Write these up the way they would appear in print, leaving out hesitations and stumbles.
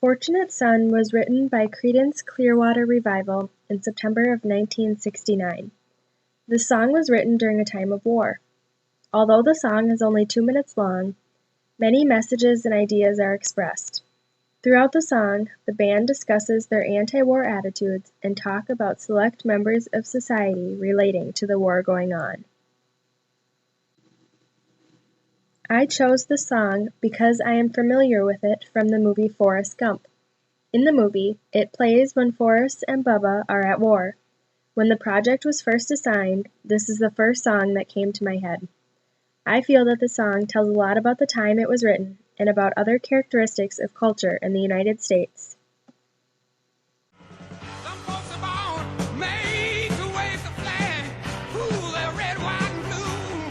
"Fortunate Son" was written by Creedence Clearwater Revival in September of 1969. The song was written during a time of war. Although the song is only 2 minutes long, many messages and ideas are expressed. Throughout the song, the band discusses their anti-war attitudes and talk about select members of society relating to the war going on. I chose this song because I am familiar with it from the movie Forrest Gump. In the movie, it plays when Forrest and Bubba are at war. When the project was first assigned, this is the first song that came to my head. I feel that the song tells a lot about the time it was written and about other characteristics of culture in the United States. Some folks are born made to wave the flag, ooh, they're red, white, and blue.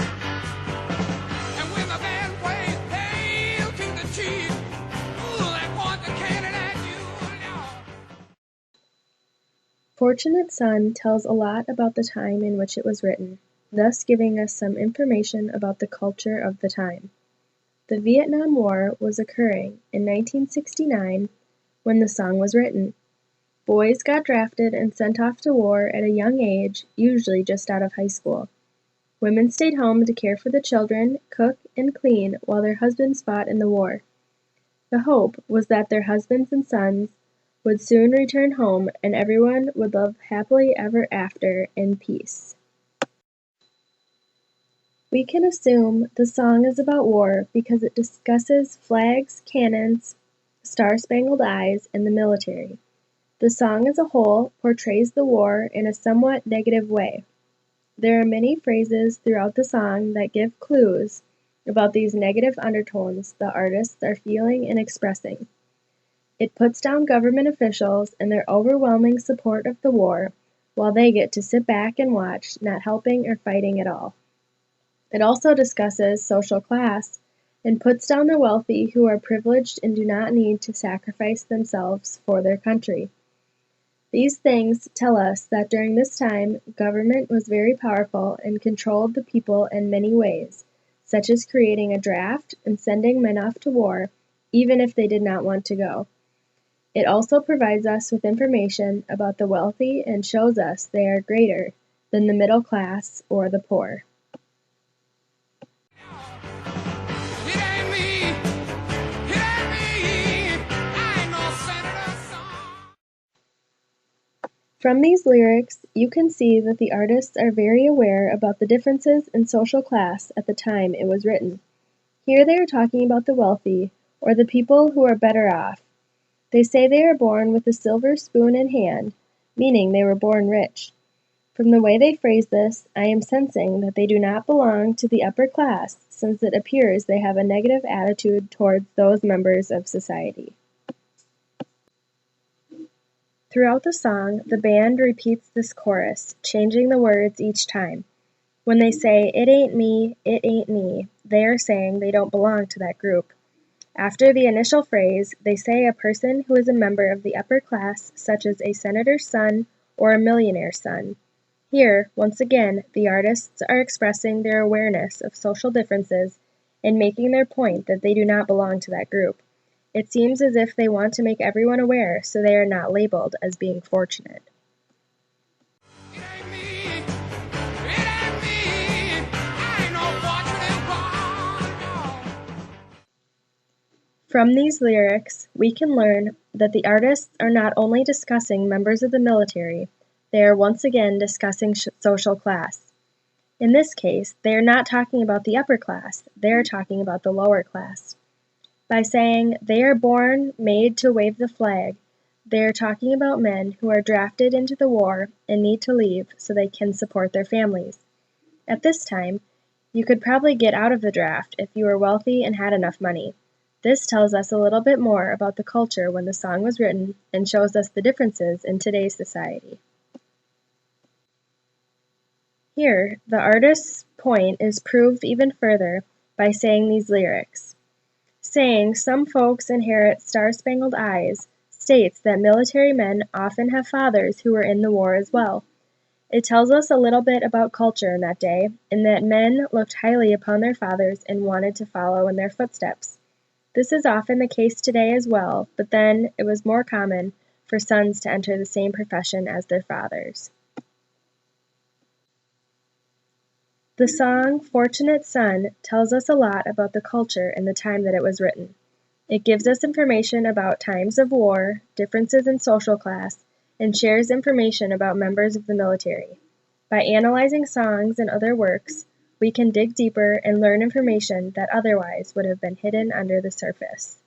And when the band plays "Hail to the Chief," ooh, they point the cannon at you. Fortunate Son tells a lot about the time in which it was written, thus giving us some information about the culture of the time. The Vietnam War was occurring in 1969 when the song was written. Boys got drafted and sent off to war at a young age, usually just out of high school. Women stayed home to care for the children, cook, and clean while their husbands fought in the war. The hope was that their husbands and sons would soon return home and everyone would live happily ever after in peace. We can assume the song is about war because it discusses flags, cannons, star-spangled eyes, and the military. The song as a whole portrays the war in a somewhat negative way. There are many phrases throughout the song that give clues about these negative undertones the artists are feeling and expressing. It puts down government officials and their overwhelming support of the war, while they get to sit back and watch, not helping or fighting at all. It also discusses social class and puts down the wealthy who are privileged and do not need to sacrifice themselves for their country. These things tell us that during this time, government was very powerful and controlled the people in many ways, such as creating a draft and sending men off to war, even if they did not want to go. It also provides us with information about the wealthy and shows us they are greater than the middle class or the poor. It ain't me, I ain't no senator son. From these lyrics, you can see that the artists are very aware about the differences in social class at the time it was written. Here they are talking about the wealthy, or the people who are better off. They say they are born with a silver spoon in hand, meaning they were born rich. From the way they phrase this, I am sensing that they do not belong to the upper class, since it appears they have a negative attitude towards those members of society. Throughout the song, the band repeats this chorus, changing the words each time. When they say, it ain't me, they are saying they don't belong to that group. After the initial phrase, they say a person who is a member of the upper class, such as a senator's son or a millionaire's son. Here, once again, the artists are expressing their awareness of social differences and making their point that they do not belong to that group. It seems as if they want to make everyone aware so they are not labeled as being fortunate. It ain't me, I ain't no fortunate one, no. From these lyrics, we can learn that the artists are not only discussing members of the military, they are once again discussing social class. In this case, they are not talking about the upper class, they are talking about the lower class. By saying they are born made to wave the flag, they are talking about men who are drafted into the war and need to leave so they can support their families. At this time, you could probably get out of the draft if you were wealthy and had enough money. This tells us a little bit more about the culture when the song was written and shows us the differences in today's society. Here, the artist's point is proved even further by saying these lyrics. Saying some folks inherit star-spangled eyes states that military men often have fathers who were in the war as well. It tells us a little bit about culture in that day, and that men looked highly upon their fathers and wanted to follow in their footsteps. This is often the case today as well, but then it was more common for sons to enter the same profession as their fathers. The song "Fortunate Son" tells us a lot about the culture in the time that it was written. It gives us information about times of war, differences in social class, and shares information about members of the military. By analyzing songs and other works, we can dig deeper and learn information that otherwise would have been hidden under the surface.